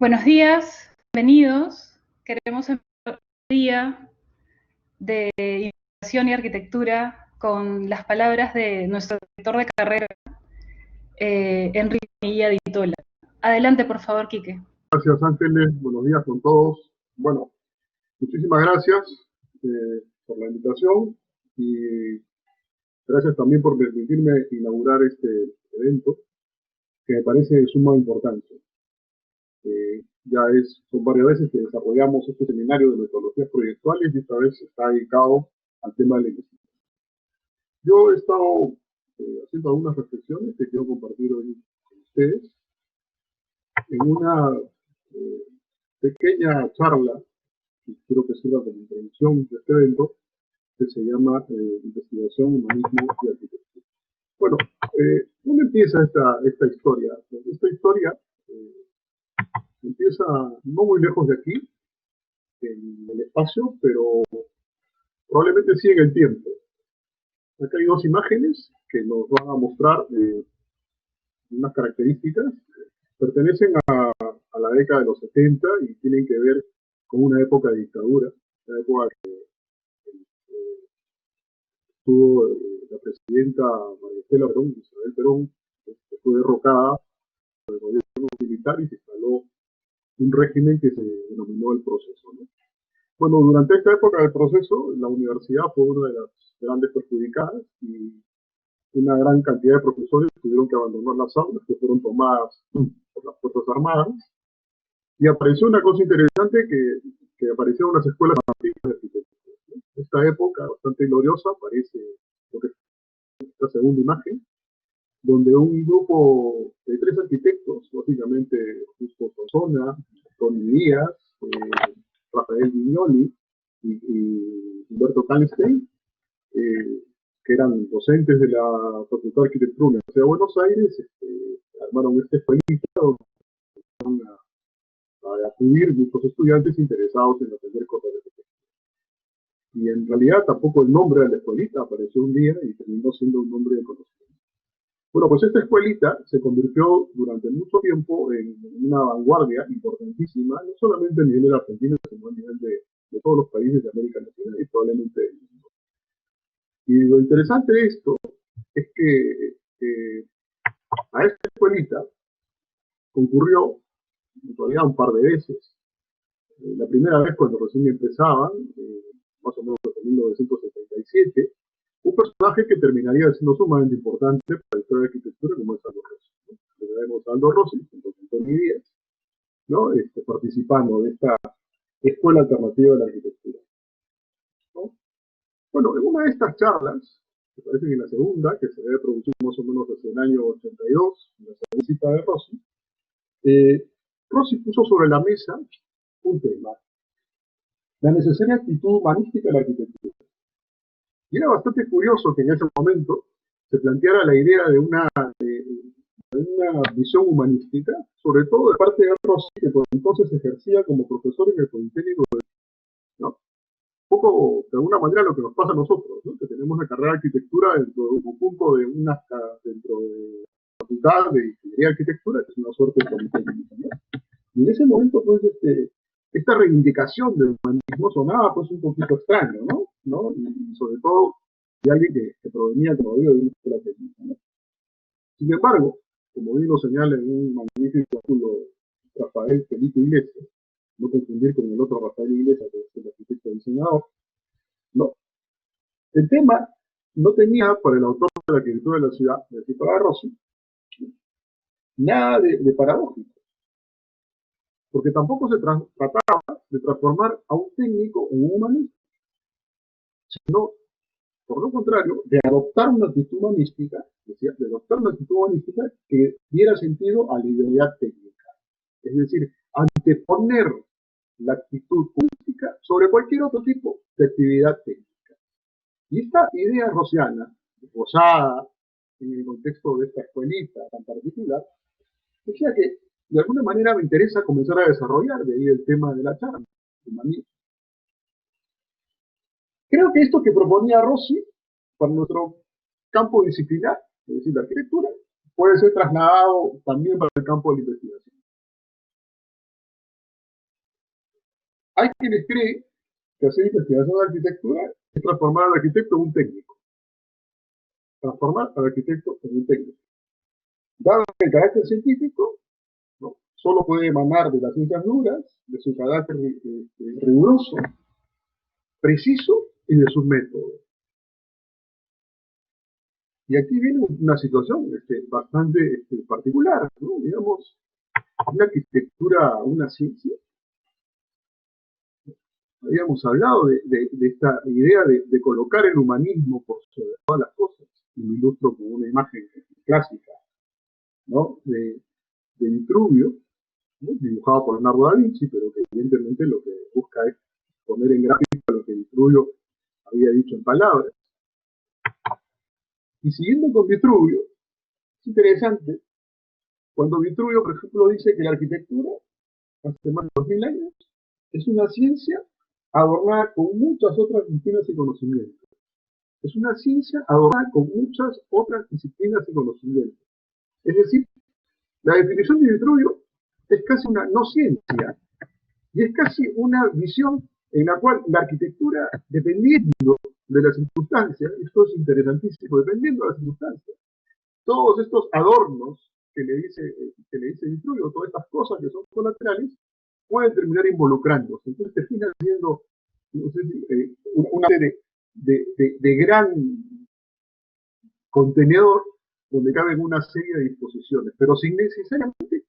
Buenos días, bienvenidos. Queremos empezar el día de Investigación y Arquitectura con las palabras de nuestro director de carrera, Enrique Milla Ditola. Adelante, por favor, Quique. Gracias, Ángeles. Buenos días con todos. Bueno, muchísimas gracias por la invitación y gracias también por permitirme inaugurar este evento que me parece de suma importancia. Son varias veces que desarrollamos este seminario de metodologías proyectuales y esta vez está dedicado al tema de la investigación. Yo he estado haciendo algunas reflexiones que quiero compartir hoy con ustedes en una pequeña charla que quiero que sirva como introducción de este evento, que se llama Investigación, Humanismo y Arquitectura. Bueno, ¿dónde empieza esta historia? Esta historia empieza no muy lejos de aquí, en el espacio, pero probablemente sí en el tiempo. Acá hay dos imágenes que nos van a mostrar unas características. Pertenecen a la década de los 70 y tienen que ver con una época de dictadura, una época que tuvo la presidenta Maristela Perón, Isabel Perón, que fue derrocada por el gobierno militar y se instaló un régimen que se denominó el proceso, ¿no? Bueno, durante esta época del proceso, la universidad fue una de las grandes perjudicadas y una gran cantidad de profesores tuvieron que abandonar las aulas, que fueron tomadas por las Fuerzas Armadas. Y apareció una cosa interesante que aparecieron las escuelas antiguas de arquitectura, ¿no? Esta época bastante gloriosa aparece lo que es esta segunda imagen, donde un grupo de 3 arquitectos, básicamente Justo Solsona, Tony Díaz, Rafael Viñoli y Humberto Kallenstein, que eran docentes de la Facultad de Arquitectura de la Universidad de Buenos Aires, armaron esta escuelita donde fueron a acudir muchos estudiantes interesados en aprender cosas de arquitectura. Y en realidad tampoco el nombre de la escuelita apareció un día y terminó siendo un nombre de conocimiento. Bueno, pues esta escuelita se convirtió durante mucho tiempo en una vanguardia importantísima, no solamente a nivel de la Argentina, sino a nivel de todos los países de América Latina y probablemente del mundo. Y lo interesante de esto es que a esta escuelita concurrió todavía un par de veces. La primera vez cuando recién empezaban, más o menos en 1977, un personaje que terminaría siendo sumamente importante para la historia de la arquitectura, como es Aldo Rossi, ¿no? Tenemos a Aldo Rossi, junto con Tony Díaz, ¿no? Participando de esta escuela alternativa de la arquitectura, ¿no? Bueno, en una de estas charlas, que parece que en la segunda, que se debe producir más o menos desde el año 82, en la segunda cita de Rossi, Rossi puso sobre la mesa un tema, la necesaria actitud humanística de la arquitectura. Y era bastante curioso que en ese momento se planteara la idea de una visión humanística, sobre todo de parte de Rossi, que por entonces ejercía como profesor en el Politécnico, ¿no? Un poco, de alguna manera, lo que nos pasa a nosotros, ¿no? Que tenemos la carrera de arquitectura dentro de un conjunto dentro de la facultad de ingeniería de arquitectura, que es una suerte de Politécnico, ¿no? Y en ese momento, pues, esta reivindicación del humanismo sonaba, pues, un poquito extraño, ¿no? Y sobre todo de alguien que provenía, como digo, de una escuela técnica, ¿no? Sin embargo, como bien lo señala en un magnífico artículo Rafael Felipe Iglesias, no confundir con el otro Rafael Iglesias, que es el arquitecto diseñador, ¿no? El tema no tenía, para el autor de la arquitectura de la ciudad, de Cipra Rossi, nada de paradójico, porque tampoco se trataba de transformar a un técnico en un humanista, sino, por lo contrario, de adoptar una actitud humanística, que diera sentido a la ideología técnica. Es decir, anteponer la actitud humanística sobre cualquier otro tipo de actividad técnica. Y esta idea rosiana, posada en el contexto de esta escuelita tan particular, decía que de alguna manera me interesa comenzar a desarrollar, de ahí el tema de la charla, humanismo. Creo que esto que proponía Rossi para nuestro campo disciplinar, es decir, la arquitectura, puede ser trasladado también para el campo de la investigación. Hay quienes creen que hacer investigación de arquitectura es transformar al arquitecto en un técnico. Transformar al arquitecto en un técnico. Dado el carácter científico, ¿no?, solo puede emanar de las ciencias duras, de su carácter riguroso, preciso y de sus métodos. Y aquí viene una situación bastante particular, ¿no? Digamos, una arquitectura, una ciencia. Habíamos hablado de esta idea de colocar el humanismo por sobre todas las cosas. Y lo ilustro con una imagen clásica, ¿no?, de Vitruvio, ¿no?, dibujado por Leonardo da Vinci, pero que evidentemente lo que busca es poner en gráfica lo que Vitruvio había dicho en palabras. Y siguiendo con Vitruvio, es interesante, cuando Vitruvio, por ejemplo, dice que la arquitectura, hace más de 2000 años, es una ciencia adornada con muchas otras disciplinas y conocimientos. Es una ciencia adornada con muchas otras disciplinas y conocimientos. Es decir, la definición de Vitruvio es casi una no ciencia, y es casi una visión en la cual la arquitectura, dependiendo de las circunstancias, esto es interesantísimo, dependiendo de las circunstancias, todos estos adornos que le dice Vitruvio, todas estas cosas que son colaterales, pueden terminar involucrándose. Entonces termina siendo, no sé si, una serie de gran contenedor donde caben una serie de disposiciones, pero sin necesariamente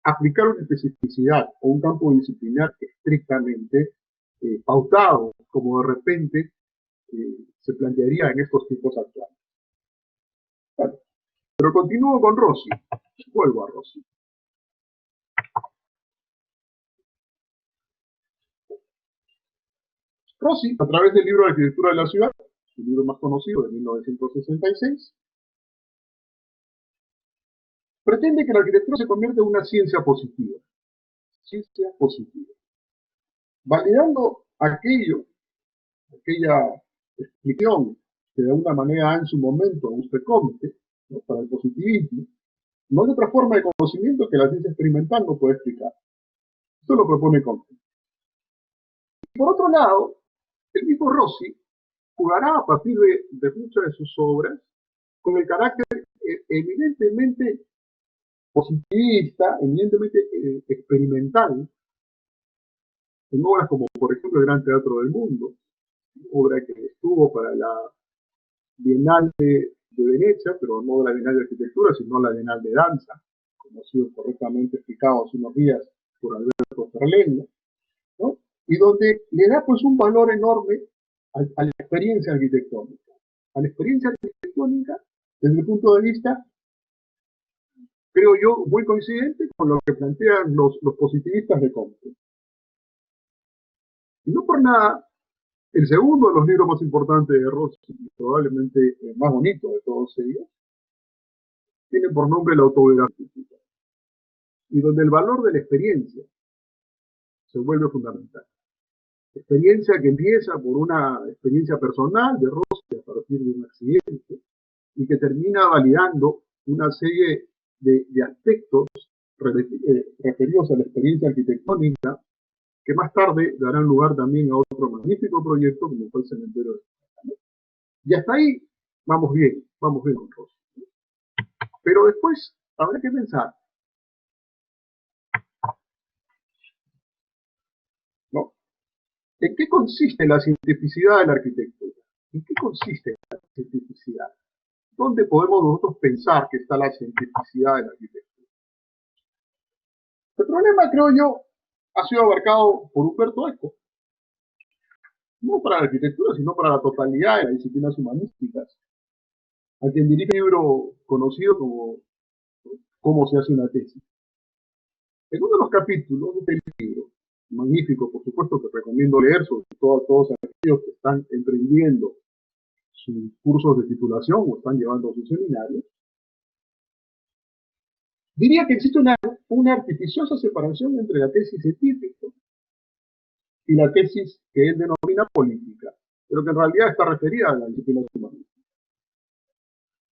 aplicar una especificidad o un campo disciplinar estrictamente pautado, como de repente se plantearía en estos tiempos actuales. Bueno, pero continúo con Rossi. Vuelvo a Rossi. Rossi, a través del libro de Arquitectura de la Ciudad, su libro más conocido de 1966, pretende que la arquitectura se convierta en una ciencia positiva. Ciencia positiva. Validando aquella explicación que de alguna manera da en su momento Auguste Comte, ¿no?, para el positivismo, no hay otra forma de conocimiento que la ciencia experimental no puede explicar. Esto lo propone Comte. Y por otro lado, el mismo Rossi jugará a partir de muchas de sus obras con el carácter evidentemente positivista, evidentemente experimental, en obras como, por ejemplo, El Gran Teatro del Mundo, obra que estuvo para la Bienal de Venecia, pero no la Bienal de Arquitectura, sino la Bienal de Danza, como ha sido correctamente explicado hace unos días por Alberto Ferlegno, ¿no?, y donde le da pues un valor enorme a la experiencia arquitectónica. A la experiencia arquitectónica desde el punto de vista, creo yo, muy coincidente con lo que plantean los positivistas de Comte. Y no por nada, el segundo de los libros más importantes de Rossi, y probablemente el más bonito de todos ellos, tiene por nombre La autobiografía, y donde el valor de la experiencia se vuelve fundamental. Experiencia que empieza por una experiencia personal de Rossi a partir de un accidente, y que termina validando una serie de aspectos referidos a la experiencia arquitectónica, que más tarde darán lugar también a otro magnífico proyecto como fue el Cementerio de Santa. Y hasta ahí vamos bien con Rossi. Pero después habrá que pensar, ¿no?, ¿en qué consiste la cientificidad de la arquitectura? ¿En qué consiste la cientificidad? ¿Dónde podemos nosotros pensar que está la cientificidad de la arquitectura? El problema, creo yo, ha sido abarcado por Umberto Eco, no para la arquitectura, sino para la totalidad de las disciplinas humanísticas, a quien dirige un libro conocido como ¿Cómo se hace una tesis? En uno de los capítulos de este libro, magnífico, por supuesto, que recomiendo leer, sobre todo a todos aquellos que están emprendiendo sus cursos de titulación o están llevando sus seminarios, diría que existe una artificiosa separación entre la tesis científica y la tesis que él denomina política, pero que en realidad está referida a la disciplina humanística,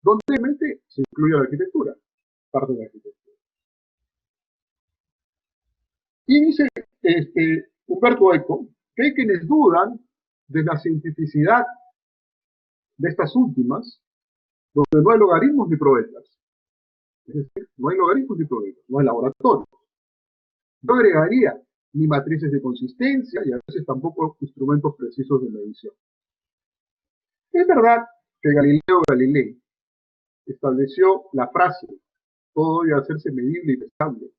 donde realmente se incluye la arquitectura, parte de la arquitectura. Y dice Umberto Eco, que hay quienes dudan de la cientificidad de estas últimas, donde no hay logaritmos ni probetas. Es decir, no hay logaritmos ni probetas, no hay laboratorio. Yo agregaría ni matrices de consistencia y a veces tampoco instrumentos precisos de medición. Es verdad que Galileo Galilei estableció la frase, todo debe hacerse medible y pesable.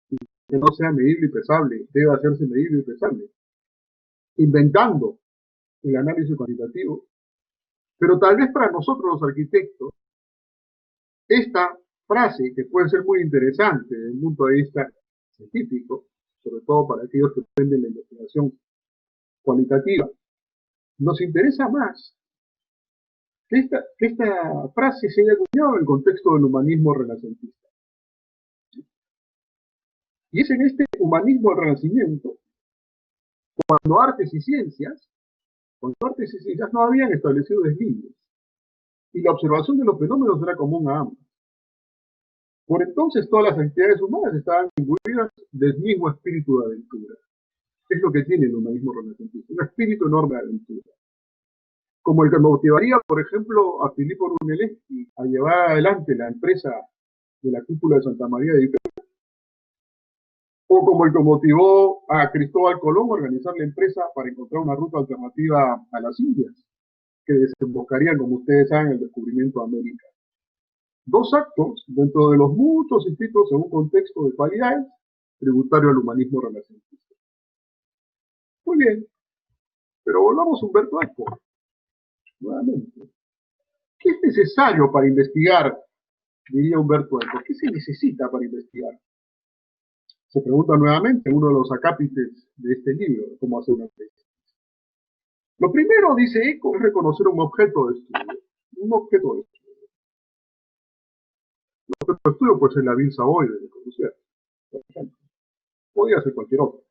Y que no sea medible y pesable, debe hacerse medible y pesable. Inventando el análisis cuantitativo. Pero tal vez para nosotros los arquitectos, esta frase, que puede ser muy interesante desde el punto de vista científico, sobre todo para aquellos que aprenden la investigación cualitativa, nos interesa más que esta frase se haya acuñado en el contexto del humanismo renacentista. Y es en este humanismo del Renacimiento, cuando artes y ciencias no habían establecido deslindres, y la observación de los fenómenos era común a ambos. Por entonces todas las actividades humanas estaban imbuidas del mismo espíritu de aventura. Es lo que tiene el humanismo renacentista, un espíritu enorme de aventura. Como el que motivaría, por ejemplo, a Filippo Brunelleschi a llevar adelante la empresa de la cúpula de Santa María de Ipera, o como el que motivó a Cristóbal Colón a organizar la empresa para encontrar una ruta alternativa a las Indias, que desembocaría, como ustedes saben, el descubrimiento de América. Dos actos dentro de los muchos inscritos en un contexto de cualidades tributario al humanismo renacentista. Muy bien, pero volvamos a Umberto Eco. Nuevamente. ¿Qué es necesario para investigar? Diría Umberto Eco. ¿Qué se necesita para investigar? Se pregunta nuevamente en uno de los acápites de este libro, cómo hacer una tesis. Lo primero, dice Eco, es reconocer un objeto de estudio. Un objeto de estudio. Un objeto de estudio puede ser la vil Savoy de Corbusier, por ejemplo. Podría ser cualquier otro.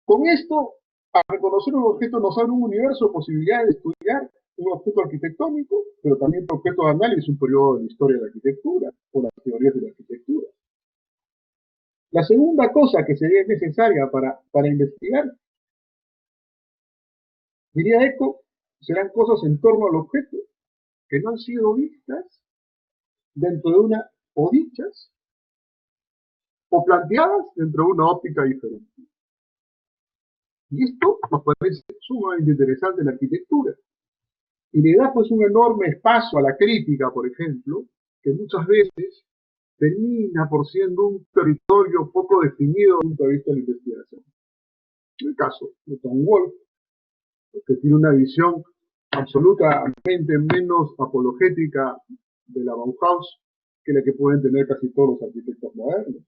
Con esto, a reconocer un objeto nos abre un universo de posibilidades de estudiar un objeto arquitectónico, pero también un objeto de análisis, un periodo de la historia de la arquitectura, o las teorías de la arquitectura. La segunda cosa que sería necesaria para investigar, diría Eco, serán cosas en torno al objeto que no han sido vistas dentro de una, o dichas, o planteadas dentro de una óptica diferente. Y esto nos parece sumamente interesante en la arquitectura. Y le da pues un enorme espacio a la crítica, por ejemplo, que muchas veces termina por siendo un territorio poco definido desde el punto de vista de la investigación. En el caso de Tom Wolfe, que tiene una visión absolutamente menos apologética de la Bauhaus que la que pueden tener casi todos los arquitectos modernos.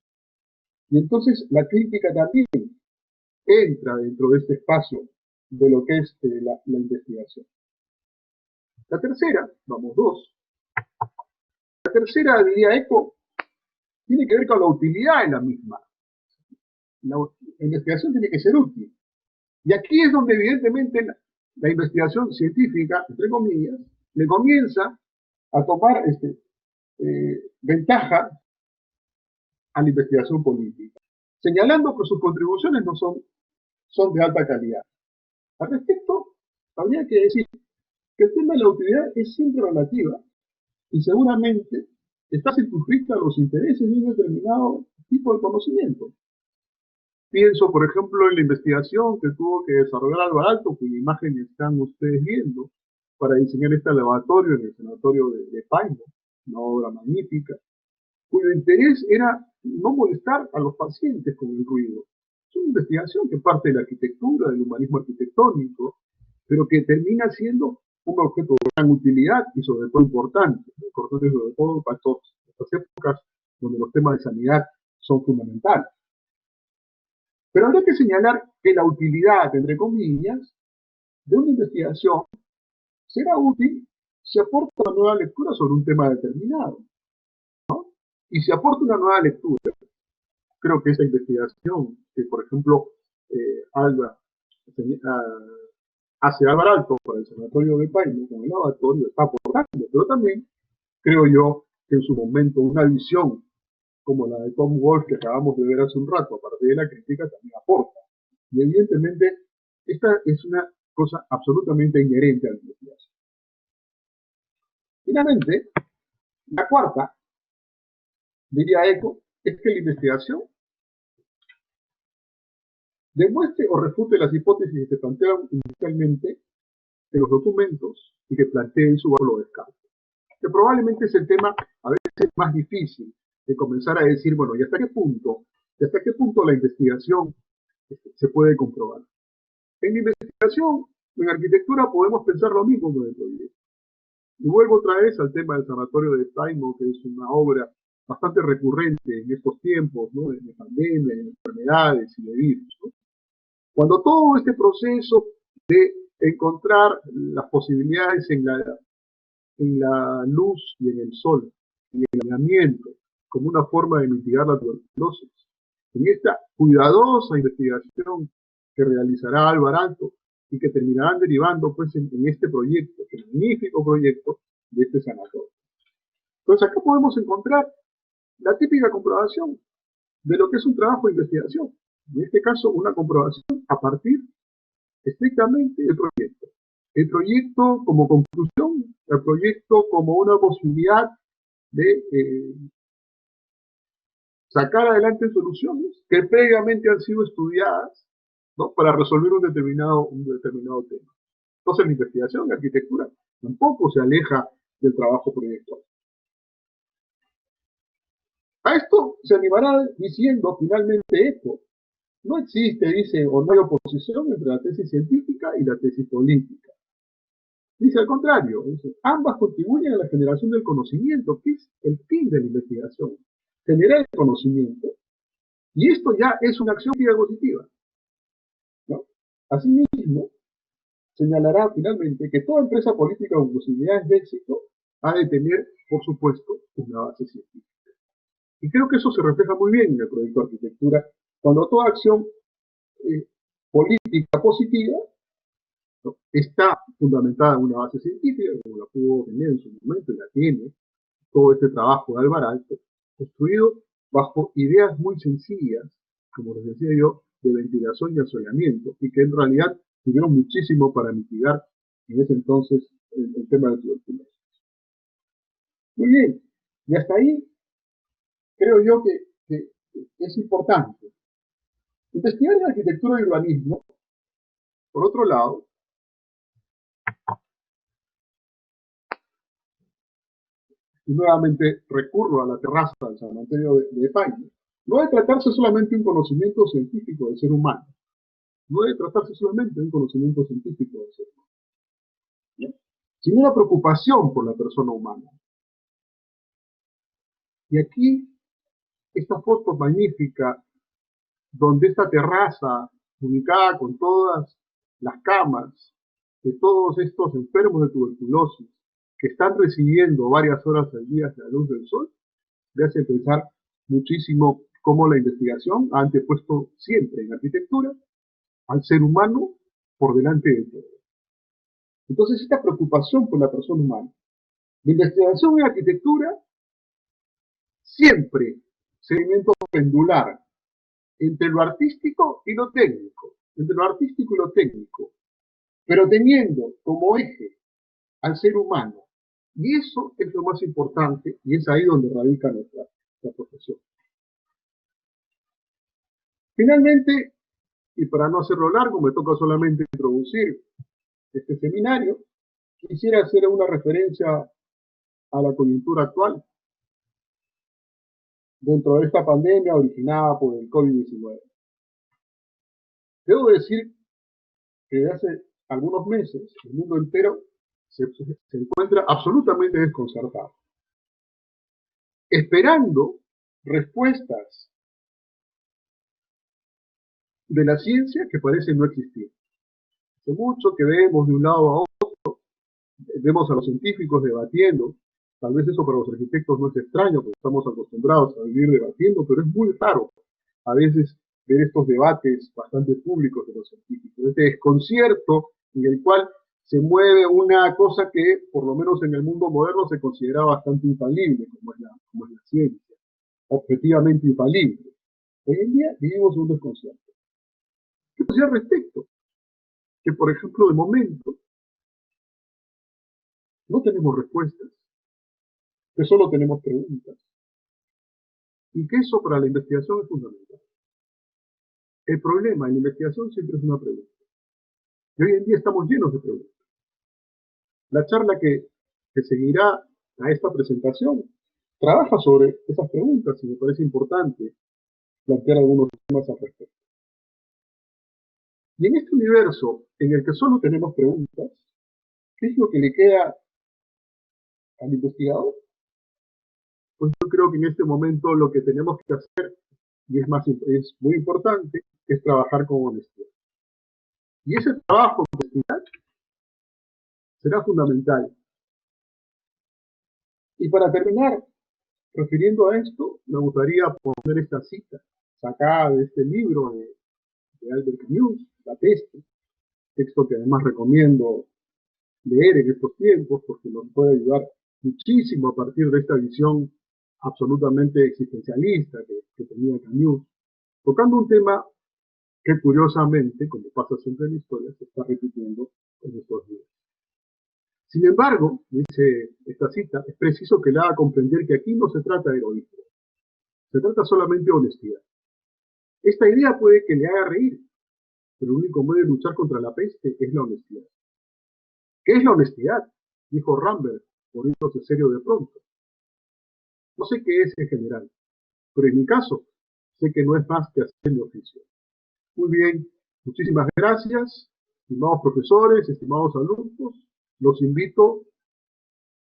Y entonces la crítica también entra dentro de este espacio de lo que es la investigación. La tercera, vamos dos, la tercera, diría Eco, tiene que ver con la utilidad de la misma. La investigación tiene que ser útil. Y aquí es donde evidentemente la investigación científica, entre comillas, le comienza a tomar ventaja a la investigación política, señalando que sus contribuciones no son de alta calidad. Al respecto, habría que decir que el tema de la utilidad es siempre relativa y seguramente está circunscrita a los intereses de un determinado tipo de conocimiento. Pienso, por ejemplo, en la investigación que tuvo que desarrollar Álvaro Aalto, cuya imagen están ustedes viendo, para diseñar este laboratorio en el sanatorio de Paino, una obra magnífica, cuyo interés era no molestar a los pacientes con el ruido. Es una investigación que parte de la arquitectura, del humanismo arquitectónico, pero que termina siendo un objeto de gran utilidad y sobre todo importante sobre todo para estas épocas donde los temas de sanidad son fundamentales. Pero habría que señalar que la utilidad, entre comillas, de una investigación será útil si aporta una nueva lectura sobre un tema determinado, ¿no? Y si aporta una nueva lectura, creo que esa investigación que, por ejemplo, hace Álvaro Aalto para el sanatorio de Paino con el lavatorio está aportando, pero también creo yo que en su momento una visión como la de Tom Wolfe que acabamos de ver hace un rato, aparte de la crítica, también aporta. Y evidentemente, esta es una cosa absolutamente inherente a la investigación. Finalmente, la cuarta, diría Eco, es que la investigación demuestre o refute las hipótesis que se plantean inicialmente en los documentos y que planteen su valor de descarte. Que probablemente es el tema a veces más difícil de comenzar a decir, bueno, ¿y hasta qué punto la investigación se puede comprobar? En la investigación, en arquitectura, podemos pensar lo mismo con el proyecto. Y vuelvo otra vez al tema del sanatorio de Steinmo, que es una obra bastante recurrente en estos tiempos, ¿no? De pandemia, de enfermedades y de virus, ¿no? Cuando todo este proceso de encontrar las posibilidades en la luz y en el sol, en el aislamiento, como una forma de mitigar la tuberculosis, en esta cuidadosa investigación que realizará Alvarado y que terminarán derivando pues en este proyecto, el magnífico proyecto de este sanatorio. Entonces acá podemos encontrar la típica comprobación de lo que es un trabajo de investigación. En este caso, una comprobación a partir estrictamente del proyecto. El proyecto como conclusión, el proyecto como una posibilidad de sacar adelante soluciones que previamente han sido estudiadas, ¿no? Para resolver un determinado tema. Entonces la investigación en arquitectura tampoco se aleja del trabajo proyectual. A esto se animará diciendo finalmente esto. No existe, dice, o no hay oposición entre la tesis científica y la tesis política. Dice al contrario, dice, ambas contribuyen a la generación del conocimiento, que es el fin de la investigación. Generar el conocimiento, y esto ya es una acción positiva, ¿no? Asimismo, señalará finalmente que toda empresa política con posibilidades de éxito ha de tener, por supuesto, una base científica. Y creo que eso se refleja muy bien en el proyecto de arquitectura, cuando toda acción política positiva, ¿no? Está fundamentada en una base científica, como la pudo tener en su momento, y la tiene todo este trabajo de Alvarado, construido bajo ideas muy sencillas, como les decía yo, de ventilación y asolamiento, y que en realidad tuvieron muchísimo para mitigar en ese entonces el tema de tuberculosis. Muy bien, y hasta ahí creo yo que es importante. Investigar en arquitectura y urbanismo, por otro lado, y nuevamente recurro a la terraza del San Antonio de España, no debe tratarse solamente de un conocimiento científico del ser humano, no debe tratarse solamente de un conocimiento científico del ser humano, ¿no? Sino una preocupación por la persona humana. Y aquí, esta foto magnífica, donde esta terraza, ubicada con todas las camas de todos estos enfermos de tuberculosis, que están recibiendo varias horas al día de la luz del sol, me hace pensar muchísimo cómo la investigación ha antepuesto siempre en arquitectura al ser humano por delante de todo. Entonces, esta preocupación por la persona humana. La investigación en arquitectura siempre seguimiento pendular entre lo artístico y lo técnico, entre lo artístico y lo técnico, pero teniendo como eje al ser humano. Y eso es lo más importante y es ahí donde radica nuestra profesión. Finalmente, y para no hacerlo largo, me toca solamente introducir este seminario, quisiera hacer una referencia a la coyuntura actual dentro de esta pandemia originada por el COVID-19. Debo decir que desde hace algunos meses el mundo entero se encuentra absolutamente desconcertado, esperando respuestas de la ciencia que parecen no existir. Hace mucho que vemos de un lado a otro, vemos a los científicos debatiendo. Tal vez eso para los arquitectos no es extraño, porque estamos acostumbrados a vivir debatiendo, pero es muy raro a veces ver estos debates bastante públicos de los científicos, este desconcierto en el cual se mueve una cosa que, por lo menos en el mundo moderno, se considera bastante infalible, como es la ciencia. objetivamente infalible. Hoy en día vivimos un desconcierto. ¿Qué decir al respecto? Que, por ejemplo, de momento no tenemos respuestas, que solo tenemos preguntas, y que eso para la investigación es fundamental. El problema en la investigación siempre es una pregunta. Y hoy en día estamos llenos de preguntas. La charla que seguirá a esta presentación trabaja sobre esas preguntas y me parece importante plantear algunos temas al respecto. Y en este universo en el que solo tenemos preguntas, ¿qué es lo que le queda al investigador? Pues yo creo que en este momento lo que tenemos que hacer, y es muy importante, es trabajar con honestidad. Y ese trabajo con honestidad será fundamental. Y para terminar, refiriendo a esto, me gustaría poner esta cita sacada de este libro de Albert Camus, La peste, texto que además recomiendo leer en estos tiempos porque nos puede ayudar muchísimo a partir de esta visión absolutamente existencialista que tenía Camus, tocando un tema que curiosamente, como pasa siempre en la historia, se está repitiendo en estos días. Sin embargo, dice esta cita, es preciso que le haga comprender que aquí no se trata de egoísmo, se trata solamente de honestidad. Esta idea puede que le haga reír, pero el único modo de luchar contra la peste es la honestidad. ¿Qué es la honestidad?, dijo Rambert, poniéndose serio de pronto. No sé qué es en general, pero en mi caso, sé que no es más que hacer mi oficio. Muy bien, muchísimas gracias, estimados profesores, estimados alumnos. Los invito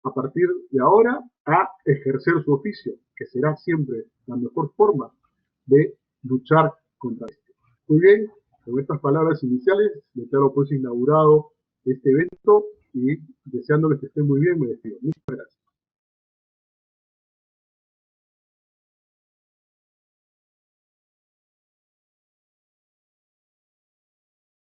a partir de ahora a ejercer su oficio, que será siempre la mejor forma de luchar contra esto. Muy bien, con estas palabras iniciales, declaro pues inaugurado este evento y deseándoles que estén muy bien, me despido. Muchas gracias.